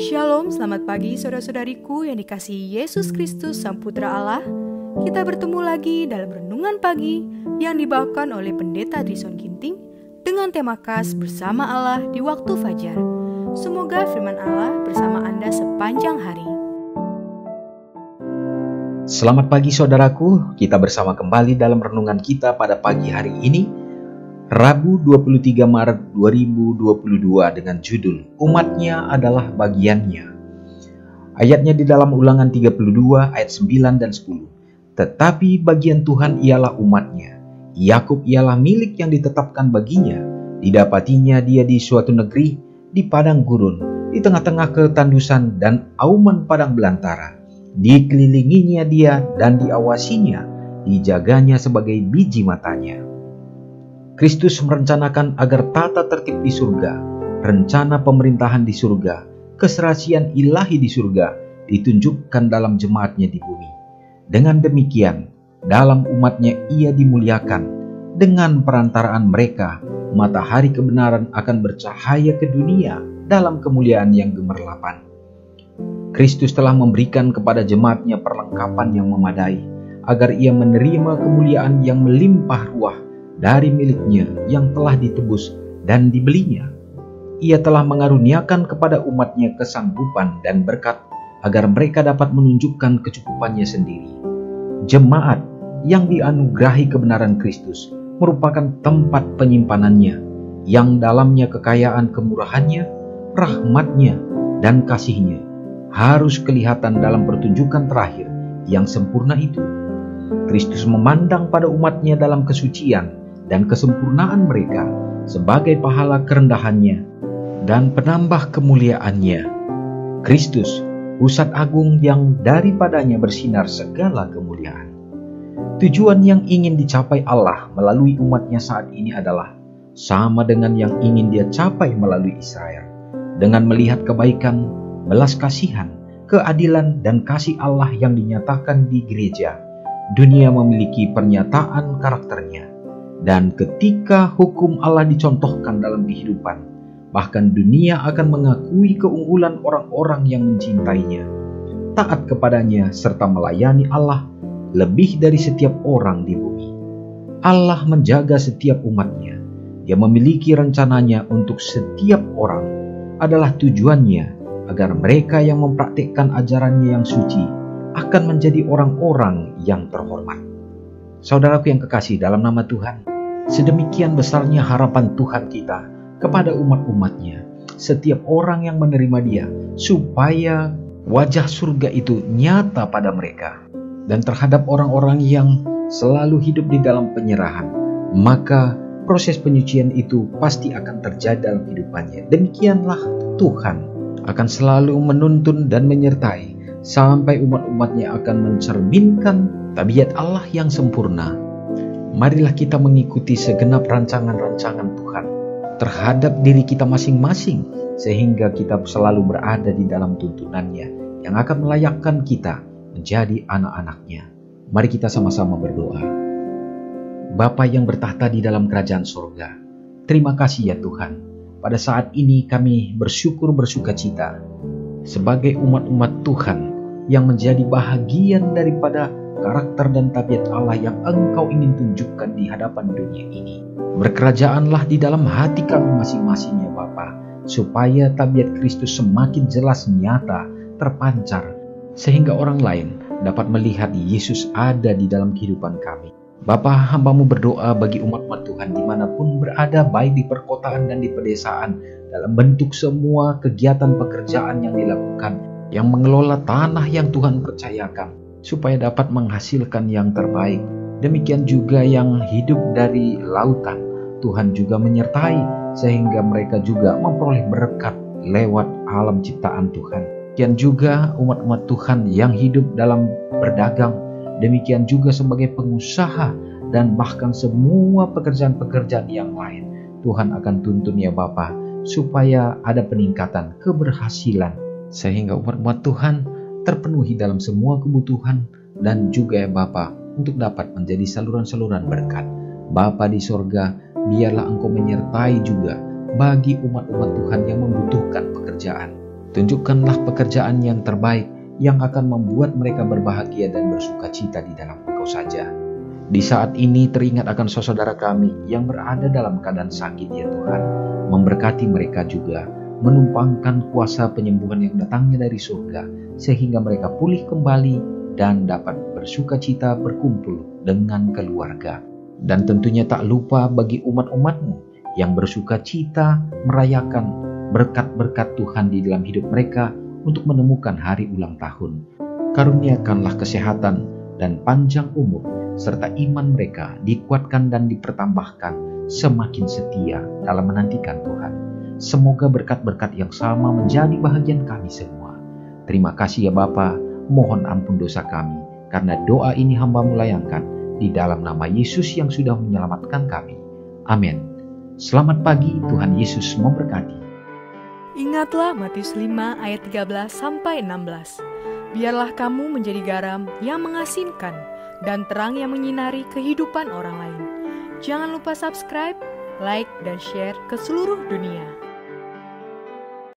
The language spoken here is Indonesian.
Shalom, selamat pagi saudara-saudariku yang dikasihi Yesus Kristus Sang Putra Allah. Kita bertemu lagi dalam Renungan Pagi yang dibawakan oleh Pendeta Trison Ginting dengan tema khas Bersama Allah di Waktu Fajar. Semoga firman Allah bersama Anda sepanjang hari. Selamat pagi saudaraku, kita bersama kembali dalam renungan kita pada pagi hari ini, Rabu 23 Maret 2022 dengan judul Umatnya adalah bagiannya. Ayatnya di dalam Ulangan 32 ayat 9 dan 10. Tetapi bagian Tuhan ialah umatnya. Yakub ialah milik yang ditetapkan baginya. Didapatinya dia di suatu negeri, di padang gurun, di tengah-tengah ketandusan dan auman padang belantara. Dikelilinginya dia dan diawasinya, dijaganya sebagai biji matanya. Kristus merencanakan agar tata tertib di surga, rencana pemerintahan di surga, keserasian ilahi di surga ditunjukkan dalam jemaatnya di bumi. Dengan demikian, dalam umatnya ia dimuliakan. Dengan perantaraan mereka, matahari kebenaran akan bercahaya ke dunia dalam kemuliaan yang gemerlapan. Kristus telah memberikan kepada jemaatnya perlengkapan yang memadai, agar ia menerima kemuliaan yang melimpah ruah dari miliknya yang telah ditebus dan dibelinya. Ia telah mengaruniakan kepada umatnya kesanggupan dan berkat agar mereka dapat menunjukkan kecukupannya sendiri. Jemaat yang dianugerahi kebenaran Kristus merupakan tempat penyimpanannya, yang dalamnya kekayaan kemurahannya, rahmatnya, dan kasihnya harus kelihatan dalam pertunjukan terakhir yang sempurna itu. Kristus memandang pada umatnya dalam kesucian dan kesempurnaan mereka sebagai pahala kerendahannya dan penambah kemuliaannya. Kristus, pusat agung yang daripadanya bersinar segala kemuliaan. Tujuan yang ingin dicapai Allah melalui umatnya saat ini adalah sama dengan yang ingin dia capai melalui Israel. Dengan melihat kebaikan, belas kasihan, keadilan, dan kasih Allah yang dinyatakan di gereja, dunia memiliki pernyataan karakternya. Dan ketika hukum Allah dicontohkan dalam kehidupan, bahkan dunia akan mengakui keunggulan orang-orang yang mencintainya, taat kepadanya, serta melayani Allah lebih dari setiap orang di bumi. Allah menjaga setiap umatnya. Dia memiliki rencananya untuk setiap orang. Adalah tujuannya agar mereka yang mempraktikkan ajarannya yang suci akan menjadi orang-orang yang terhormat. Saudaraku yang kekasih dalam nama Tuhan, sedemikian besarnya harapan Tuhan kita kepada umat-umatnya, setiap orang yang menerima dia, supaya wajah surga itu nyata pada mereka. Dan terhadap orang-orang yang selalu hidup di dalam penyerahan, maka proses penyucian itu pasti akan terjadi dalam kehidupannya. Demikianlah Tuhan akan selalu menuntun dan menyertai sampai umat-umatnya akan mencerminkan tabiat Allah yang sempurna. Marilah kita mengikuti segenap rancangan-rancangan Tuhan terhadap diri kita masing-masing, sehingga kita selalu berada di dalam tuntunannya yang akan melayakkan kita menjadi anak-anaknya. Mari kita sama-sama berdoa. Bapa yang bertahta di dalam kerajaan surga, terima kasih ya Tuhan. Pada saat ini kami bersyukur bersukacita sebagai umat-umat Tuhan yang menjadi bahagian daripada karakter dan tabiat Allah yang Engkau ingin tunjukkan di hadapan dunia ini. Berkerajaanlah di dalam hati kami masing-masing ya Bapa, supaya tabiat Kristus semakin jelas nyata, terpancar, sehingga orang lain dapat melihat Yesus ada di dalam kehidupan kami. Bapa, hamba-Mu berdoa bagi umat-umat Tuhan dimanapun berada, baik di perkotaan dan di pedesaan, dalam bentuk semua kegiatan pekerjaan yang dilakukan, yang mengelola tanah yang Tuhan percayakan, supaya dapat menghasilkan yang terbaik. Demikian juga yang hidup dari lautan, Tuhan juga menyertai, sehingga mereka juga memperoleh berkat lewat alam ciptaan Tuhan. Demikian juga umat-umat Tuhan yang hidup dalam berdagang, demikian juga sebagai pengusaha, dan bahkan semua pekerjaan-pekerjaan yang lain. Tuhan akan tuntun ya Bapa, supaya ada peningkatan keberhasilan, sehingga umat-umat Tuhan terpenuhi dalam semua kebutuhan, dan juga ya Bapa, untuk dapat menjadi saluran-saluran berkat. Bapa di sorga, biarlah Engkau menyertai juga bagi umat-umat Tuhan yang membutuhkan pekerjaan. Tunjukkanlah pekerjaan yang terbaik yang akan membuat mereka berbahagia dan bersuka cita di dalam Engkau saja. Di saat ini teringat akan saudara kami yang berada dalam keadaan sakit ya Tuhan. Memberkati mereka juga, menumpangkan kuasa penyembuhan yang datangnya dari surga, sehingga mereka pulih kembali dan dapat bersuka cita berkumpul dengan keluarga. Dan tentunya tak lupa bagi umat-umat-Mu yang bersuka cita merayakan berkat-berkat Tuhan di dalam hidup mereka untuk menemukan hari ulang tahun. Karuniakanlah kesehatan dan panjang umur, serta iman mereka dikuatkan dan dipertambahkan semakin setia dalam menantikan Tuhan. Semoga berkat-berkat yang sama menjadi bahagian kami semua. Terima kasih ya Bapa, mohon ampun dosa kami, karena doa ini hamba-Mu layangkan di dalam nama Yesus yang sudah menyelamatkan kami. Amin. Selamat pagi, Tuhan Yesus memberkati. Ingatlah Matius 5 ayat 13-16. Biarlah kamu menjadi garam yang mengasinkan dan terang yang menyinari kehidupan orang lain. Jangan lupa subscribe, like, dan share ke seluruh dunia.